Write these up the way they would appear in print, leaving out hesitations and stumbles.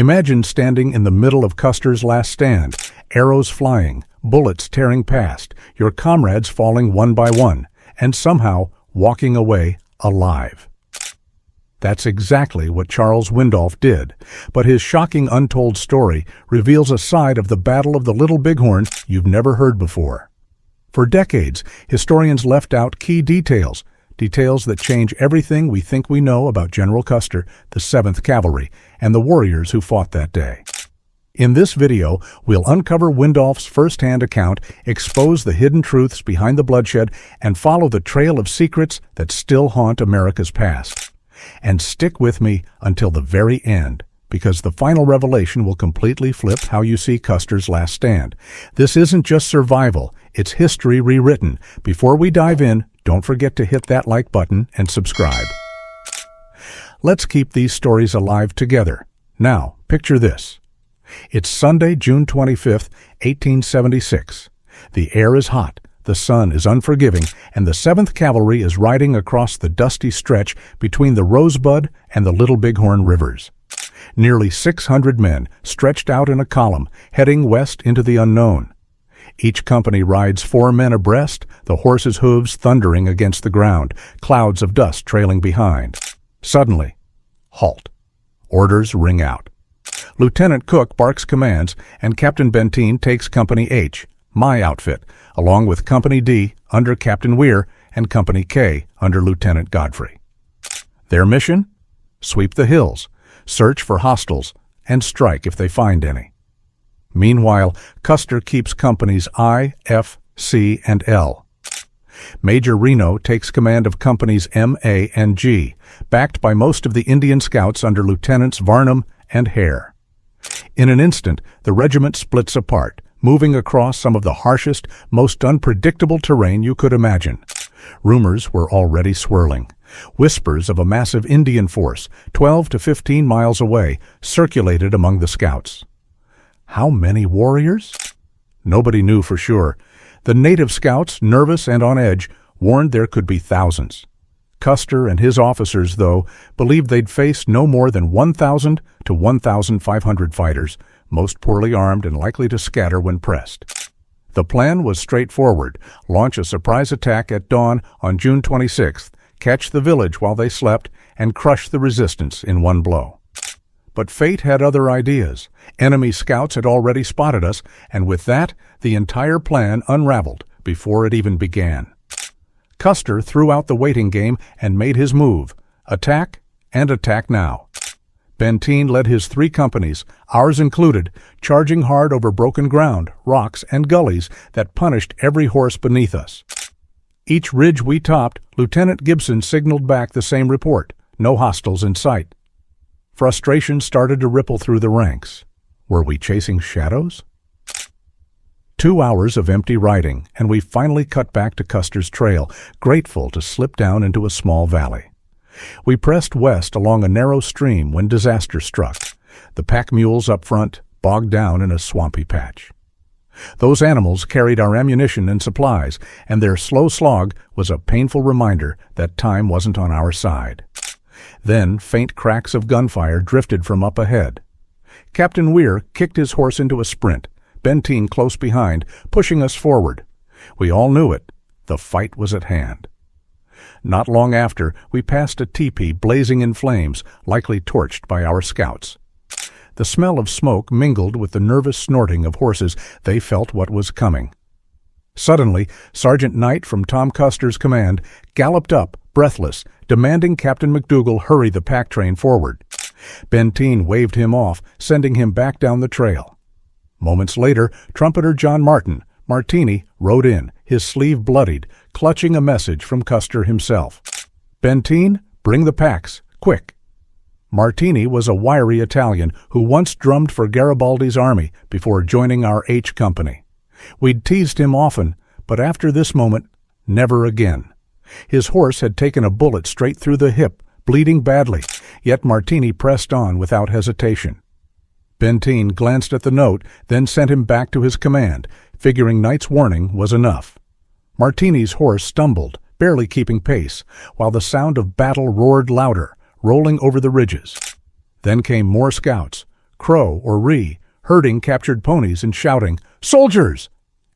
Imagine standing in the middle of Custer's last stand, arrows flying, bullets tearing past, your comrades falling one by one, and somehow walking away alive. That's exactly what Charles Windolph did, but his shocking untold story reveals a side of the Battle of the Little Bighorn you've never heard before. For decades, historians left out key details that change everything we think we know about General Custer, the 7th Cavalry, and the warriors who fought that day. In this video, we'll uncover Windolph's first-hand account, expose the hidden truths behind the bloodshed, and follow the trail of secrets that still haunt America's past. And stick with me until the very end, because the final revelation will completely flip how you see Custer's last stand. This isn't just survival, it's history rewritten. Before we dive in, don't forget to hit that like button and subscribe. Let's keep these stories alive together. Now, picture this. It's Sunday, June 25th, 1876. The air is hot, the sun is unforgiving, and the 7th Cavalry is riding across the dusty stretch between the Rosebud and the Little Bighorn rivers. Nearly 600 men stretched out in a column, heading west into the unknown. Each company rides 4 men abreast, the horses' hooves thundering against the ground, clouds of dust trailing behind. Suddenly, halt. Orders ring out. Lieutenant Cook barks commands, and Captain Benteen takes Company H, my outfit, along with Company D under Captain Weir and Company K under Lieutenant Godfrey. Their mission? Sweep the hills, search for hostiles, and strike if they find any. Meanwhile, Custer keeps Companies I, F, C, and L. Major Reno takes command of Companies M, A, and G, backed by most of the Indian scouts under Lieutenants Varnum and Hare. In an instant, the regiment splits apart, moving across some of the harshest, most unpredictable terrain you could imagine. Rumors were already swirling. Whispers of a massive Indian force, 12 to 15 miles away, circulated among the scouts. How many warriors? Nobody knew for sure. The native scouts, nervous and on edge, warned there could be thousands. Custer and his officers, though, believed they'd face no more than 1,000 to 1,500 fighters, most poorly armed and likely to scatter when pressed. The plan was straightforward: launch a surprise attack at dawn on June 26th, catch the village while they slept, and crush the resistance in one blow. But fate had other ideas. Enemy scouts had already spotted us, and with that, the entire plan unraveled before it even began. Custer threw out the waiting game and made his move. Attack, and attack now. Benteen led his 3 companies, ours included, charging hard over broken ground, rocks, and gullies that punished every horse beneath us. Each ridge we topped, Lieutenant Gibson signaled back the same report: no hostiles in sight. Frustration started to ripple through the ranks. Were we chasing shadows? 2 hours of empty riding, and we finally cut back to Custer's trail, grateful to slip down into a small valley. We pressed west along a narrow stream when disaster struck. The pack mules up front, bogged down in a swampy patch. Those animals carried our ammunition and supplies, and their slow slog was a painful reminder that time wasn't on our side. Then faint cracks of gunfire drifted from up ahead. Captain Weir kicked his horse into a sprint, Benteen close behind, pushing us forward. We all knew it. The fight was at hand. Not long after, we passed a teepee blazing in flames, likely torched by our scouts. The smell of smoke mingled with the nervous snorting of horses. They felt what was coming. Suddenly, Sergeant Knight from Tom Custer's command galloped up, breathless, demanding Captain McDougal hurry the pack train forward. Benteen waved him off, sending him back down the trail. Moments later, trumpeter John Martini, rode in, his sleeve bloodied, clutching a message from Custer himself. "Benteen, bring the packs, quick." Martini was a wiry Italian who once drummed for Garibaldi's army before joining our H Company. We'd teased him often, but after this moment, never again. His horse had taken a bullet straight through the hip, bleeding badly, yet Martini pressed on without hesitation. Benteen glanced at the note, then sent him back to his command, figuring Knight's warning was enough. Martini's horse stumbled, barely keeping pace, while the sound of battle roared louder, rolling over the ridges. Then came more scouts, crow, or ree, herding captured ponies and shouting, "Soldiers!"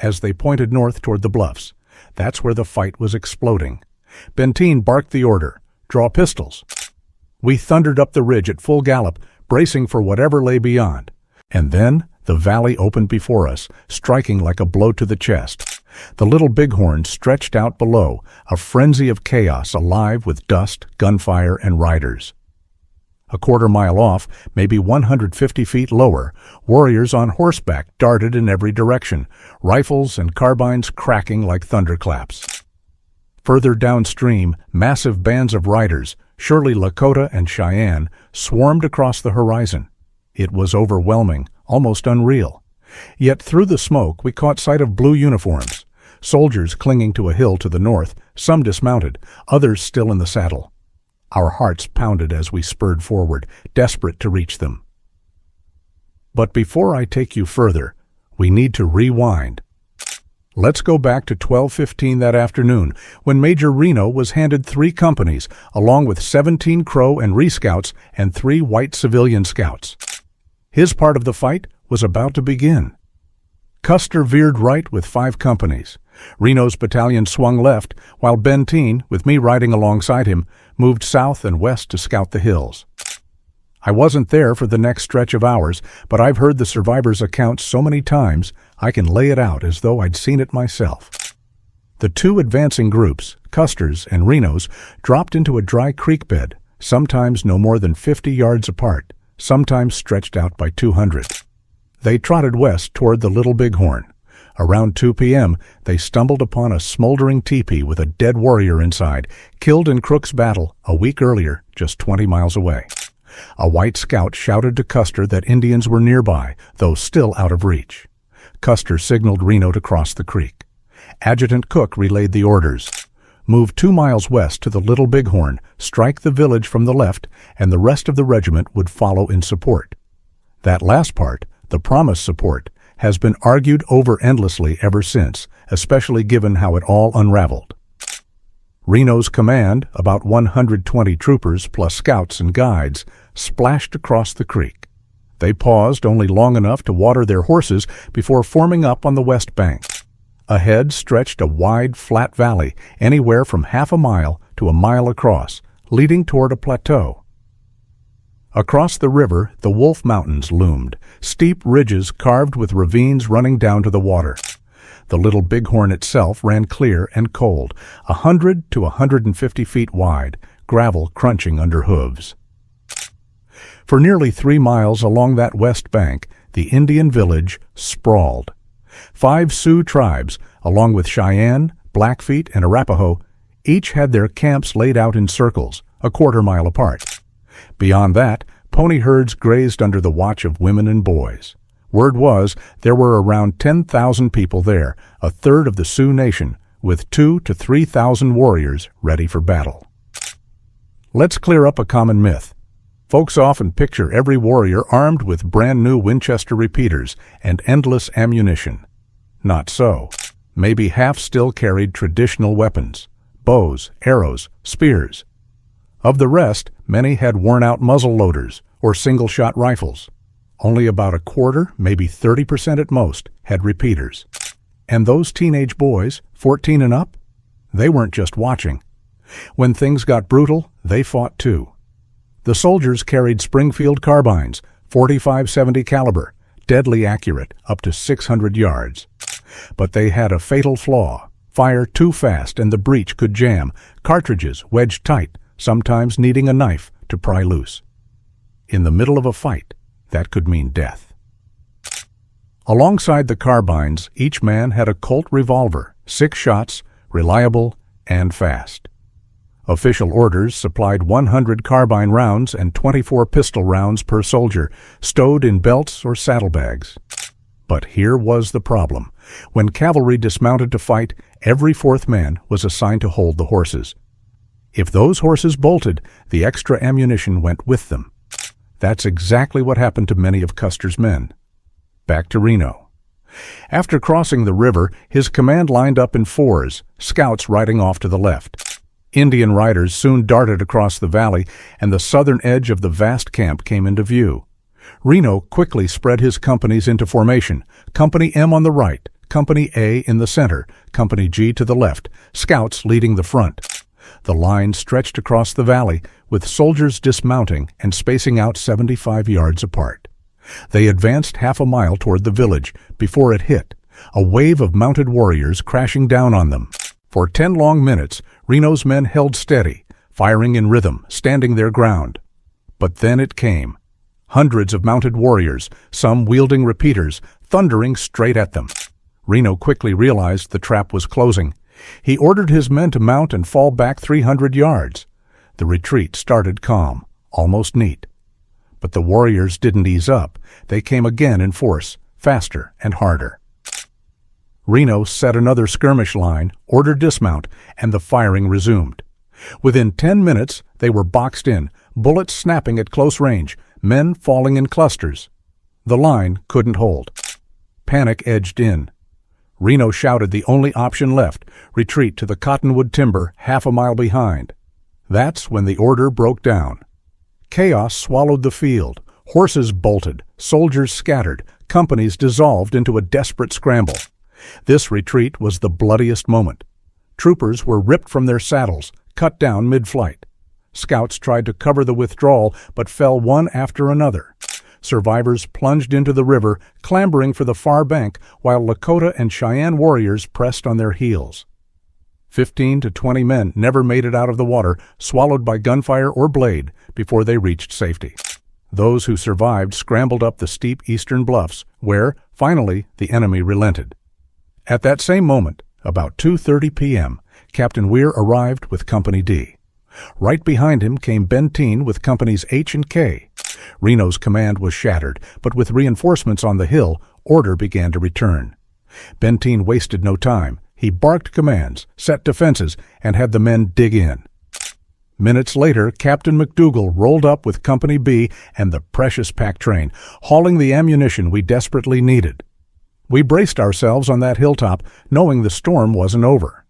as they pointed north toward the bluffs. That's where the fight was exploding. Benteen barked the order, "Draw pistols." We thundered up the ridge at full gallop, bracing for whatever lay beyond. And then the valley opened before us, striking like a blow to the chest. The Little Bighorn stretched out below, a frenzy of chaos alive with dust, gunfire, and riders. A quarter-mile off, maybe 150 feet lower, warriors on horseback darted in every direction, rifles and carbines cracking like thunderclaps. Further downstream, massive bands of riders, surely Lakota and Cheyenne, swarmed across the horizon. It was overwhelming, almost unreal. Yet through the smoke we caught sight of blue uniforms, soldiers clinging to a hill to the north, some dismounted, others still in the saddle. Our hearts pounded as we spurred forward, desperate to reach them. But before I take you further, we need to rewind. Let's go back to 12:15 that afternoon, when Major Reno was handed 3 companies, along with 17 Crow and Ree scouts and 3 white civilian scouts. His part of the fight was about to begin. Custer veered right with 5 companies. Reno's battalion swung left, while Benteen, with me riding alongside him, moved south and west to scout the hills. I wasn't there for the next stretch of hours, but I've heard the survivors' accounts so many times I can lay it out as though I'd seen it myself. The 2 advancing groups, Custer's and Reno's, dropped into a dry creek bed, sometimes no more than 50 yards apart, sometimes stretched out by 200. They trotted west toward the Little Bighorn. Around 2 p.m., they stumbled upon a smoldering teepee with a dead warrior inside, killed in Crook's battle a week earlier, just 20 miles away. A white scout shouted to Custer that Indians were nearby, though still out of reach. Custer signaled Reno to cross the creek. Adjutant Cook relayed the orders. Move 2 miles west to the Little Bighorn, strike the village from the left, and the rest of the regiment would follow in support. That last part, the promised support, has been argued over endlessly ever since, especially given how it all unraveled. Reno's command, about 120 troopers plus scouts and guides, splashed across the creek. They paused only long enough to water their horses before forming up on the west bank. Ahead stretched a wide, flat valley, anywhere from half a mile to a mile across, leading toward a plateau. Across the river, the Wolf Mountains loomed, steep ridges carved with ravines running down to the water. The Little Bighorn itself ran clear and cold, 100 to 150 feet wide, gravel crunching under hooves. For nearly 3 miles along that west bank, the Indian village sprawled. 5 Sioux tribes, along with Cheyenne, Blackfeet, and Arapaho, each had their camps laid out in circles, a quarter-mile apart. Beyond that, pony herds grazed under the watch of women and boys. Word was there were around 10,000 people there, a third of the Sioux nation, with 2,000 to 3,000 warriors ready for battle. Let's clear up a common myth. Folks often picture every warrior armed with brand-new Winchester repeaters and endless ammunition. Not so. Maybe half still carried traditional weapons: bows, arrows, spears. Of the rest, many had worn-out muzzle loaders or single-shot rifles. Only about a quarter, maybe 30% at most, had repeaters. And those teenage boys, 14 and up, they weren't just watching. When things got brutal, they fought too. The soldiers carried Springfield carbines, .45-70 caliber, deadly accurate, up to 600 yards. But they had a fatal flaw: fire too fast and the breech could jam, cartridges wedged tight, sometimes needing a knife to pry loose. In the middle of a fight, that could mean death. Alongside the carbines, each man had a Colt revolver, 6 shots, reliable and fast. Official orders supplied 100 carbine rounds and 24 pistol rounds per soldier, stowed in belts or saddlebags. But here was the problem. When cavalry dismounted to fight, every 4th man was assigned to hold the horses. If those horses bolted, the extra ammunition went with them. That's exactly what happened to many of Custer's men. Back to Reno. After crossing the river, his command lined up in 4s, scouts riding off to the left. Indian riders soon darted across the valley, and the southern edge of the vast camp came into view. Reno quickly spread his companies into formation, Company M on the right, Company A in the center, Company G to the left, scouts leading the front. The line stretched across the valley, with soldiers dismounting and spacing out 75 yards apart. They advanced half a mile toward the village before it hit, a wave of mounted warriors crashing down on them. For 10 long minutes, Reno's men held steady, firing in rhythm, standing their ground. But then it came. Hundreds of mounted warriors, some wielding repeaters, thundering straight at them. Reno quickly realized the trap was closing. He ordered his men to mount and fall back 300 yards. The retreat started calm, almost neat. But the warriors didn't ease up. They came again in force, faster and harder. Reno set another skirmish line, ordered dismount, and the firing resumed. Within 10 minutes, they were boxed in, bullets snapping at close range, men falling in clusters. The line couldn't hold. Panic edged in. Reno shouted the only option left, retreat to the cottonwood timber half a mile behind. That's when the order broke down. Chaos swallowed the field. Horses bolted, soldiers scattered, companies dissolved into a desperate scramble. This retreat was the bloodiest moment. Troopers were ripped from their saddles, cut down mid-flight. Scouts tried to cover the withdrawal, but fell one after another. Survivors plunged into the river, clambering for the far bank, while Lakota and Cheyenne warriors pressed on their heels. 15 to 20 men never made it out of the water, swallowed by gunfire or blade, before they reached safety. Those who survived scrambled up the steep eastern bluffs, where, finally, the enemy relented. At that same moment, about 2:30 p.m., Captain Weir arrived with Company D. Right behind him came Benteen with Companies H and K. Reno's command was shattered, but with reinforcements on the hill, order began to return. Benteen wasted no time. He barked commands, set defenses, and had the men dig in. Minutes later, Captain McDougal rolled up with Company B and the precious pack train, hauling the ammunition we desperately needed. We braced ourselves on that hilltop, knowing the storm wasn't over.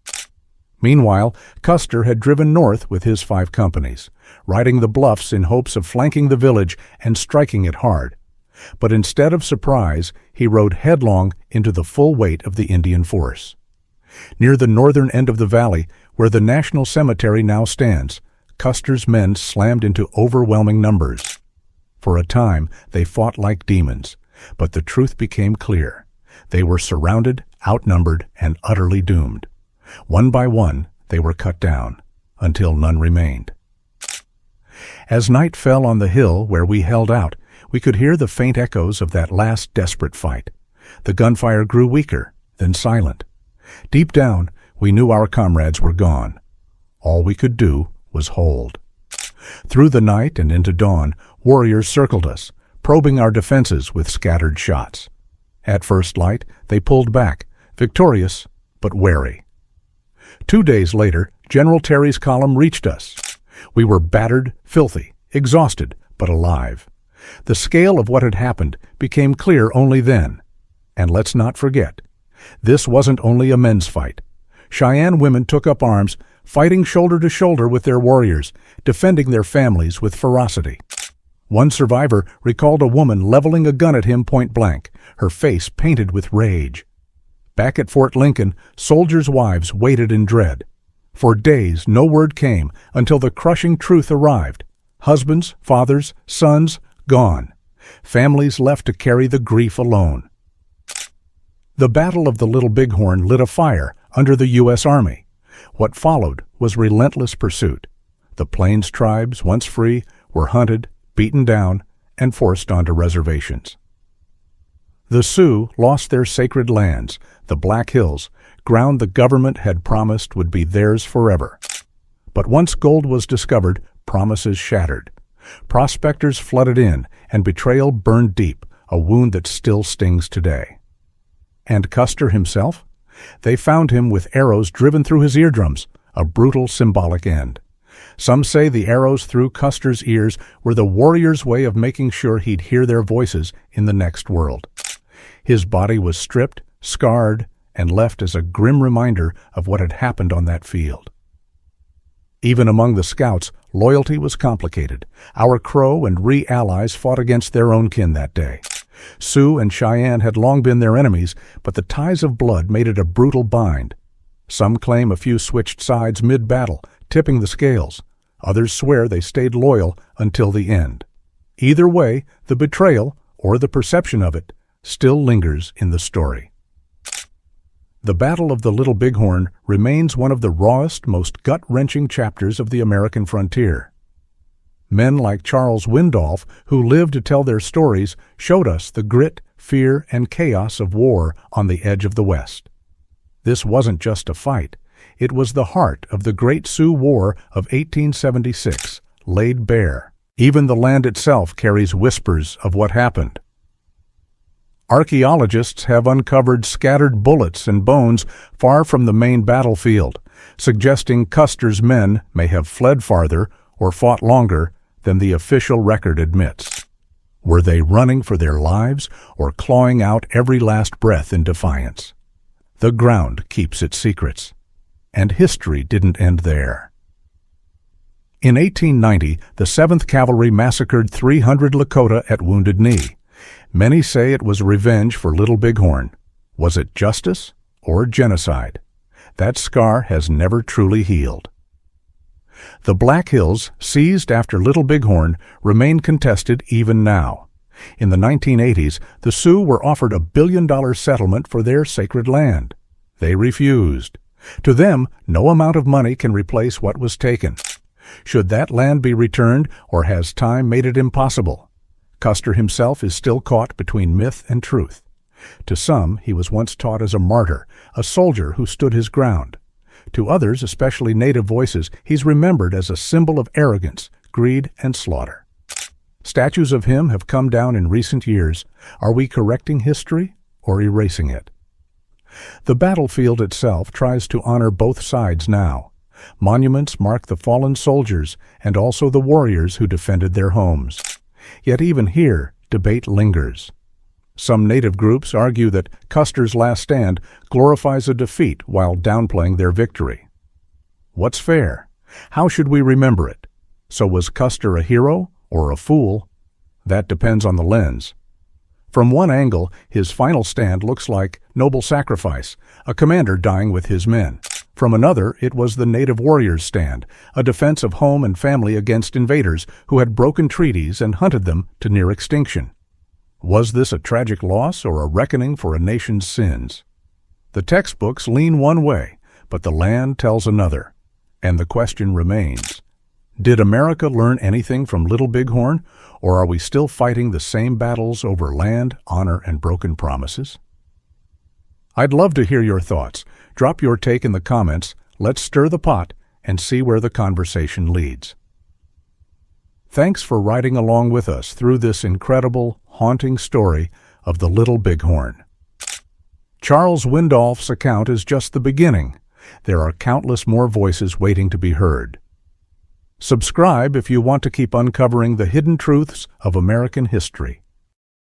Meanwhile, Custer had driven north with his 5 companies, riding the bluffs in hopes of flanking the village and striking it hard. But instead of surprise, he rode headlong into the full weight of the Indian force. Near the northern end of the valley, where the National Cemetery now stands, Custer's men slammed into overwhelming numbers. For a time, they fought like demons, but the truth became clear. They were surrounded, outnumbered, and utterly doomed. One by one, they were cut down, until none remained. As night fell on the hill where we held out, we could hear the faint echoes of that last desperate fight. The gunfire grew weaker, then silent. Deep down, we knew our comrades were gone. All we could do was hold. Through the night and into dawn, warriors circled us, probing our defenses with scattered shots. At first light, they pulled back, victorious but wary. 2 days later, General Terry's column reached us. We were battered, filthy, exhausted, but alive. The scale of what had happened became clear only then. And let's not forget, this wasn't only a men's fight. Cheyenne women took up arms, fighting shoulder to shoulder with their warriors, defending their families with ferocity. One survivor recalled a woman leveling a gun at him point blank, her face painted with rage. Back at Fort Lincoln, soldiers' wives waited in dread. For days, no word came until the crushing truth arrived. Husbands, fathers, sons, gone. Families left to carry the grief alone. The Battle of the Little Bighorn lit a fire under the U.S. Army. What followed was relentless pursuit. The Plains tribes, once free, were hunted, beaten down, and forced onto reservations. The Sioux lost their sacred lands, the Black Hills, ground the government had promised would be theirs forever. But once gold was discovered, promises shattered. Prospectors flooded in, and betrayal burned deep, a wound that still stings today. And Custer himself? They found him with arrows driven through his eardrums, a brutal symbolic end. Some say the arrows through Custer's ears were the warrior's way of making sure he'd hear their voices in the next world. His body was stripped, scarred, and left as a grim reminder of what had happened on that field. Even among the scouts, loyalty was complicated. Our Crow and Ree allies fought against their own kin that day. Sioux and Cheyenne had long been their enemies, but the ties of blood made it a brutal bind. Some claim a few switched sides mid-battle, tipping the scales. Others swear they stayed loyal until the end. Either way, the betrayal, or the perception of it, still lingers in the story. The Battle of the Little Bighorn remains one of the rawest, most gut-wrenching chapters of the American frontier. Men like Charles Windolph, who lived to tell their stories, showed us the grit, fear, and chaos of war on the edge of the West. This wasn't just a fight. It was the heart of the Great Sioux War of 1876, laid bare. Even the land itself carries whispers of what happened. Archaeologists have uncovered scattered bullets and bones far from the main battlefield, suggesting Custer's men may have fled farther or fought longer than the official record admits. Were they running for their lives or clawing out every last breath in defiance? The ground keeps its secrets, and history didn't end there. In 1890, the 7th Cavalry massacred 300 Lakota at Wounded Knee. Many say it was revenge for Little Bighorn. Was it justice or genocide? That scar has never truly healed. The Black Hills, seized after Little Bighorn, remain contested even now. In the 1980s, the Sioux were offered a $1 billion settlement for their sacred land. They refused. To them, no amount of money can replace what was taken. Should that land be returned, or has time made it impossible? Custer himself is still caught between myth and truth. To some, he was once taught as a martyr, a soldier who stood his ground. To others, especially native voices, he's remembered as a symbol of arrogance, greed, and slaughter. Statues of him have come down in recent years. Are we correcting history or erasing it? The battlefield itself tries to honor both sides now. Monuments mark the fallen soldiers and also the warriors who defended their homes. Yet even here, debate lingers. Some native groups argue that Custer's last stand glorifies a defeat while downplaying their victory. What's fair? How should we remember it? So was Custer a hero or a fool? That depends on the lens. From one angle, his final stand looks like noble sacrifice, a commander dying with his men. From another, it was the native warrior's stand, a defense of home and family against invaders who had broken treaties and hunted them to near extinction. Was this a tragic loss or a reckoning for a nation's sins? The textbooks lean one way, but the land tells another. And the question remains, did America learn anything from Little Bighorn, or are we still fighting the same battles over land, honor, and broken promises? I'd love to hear your thoughts. Drop your take in the comments, let's stir the pot, and see where the conversation leads. Thanks for riding along with us through this incredible, haunting story of the Little Bighorn. Charles Windolph's account is just the beginning. There are countless more voices waiting to be heard. Subscribe if you want to keep uncovering the hidden truths of American history.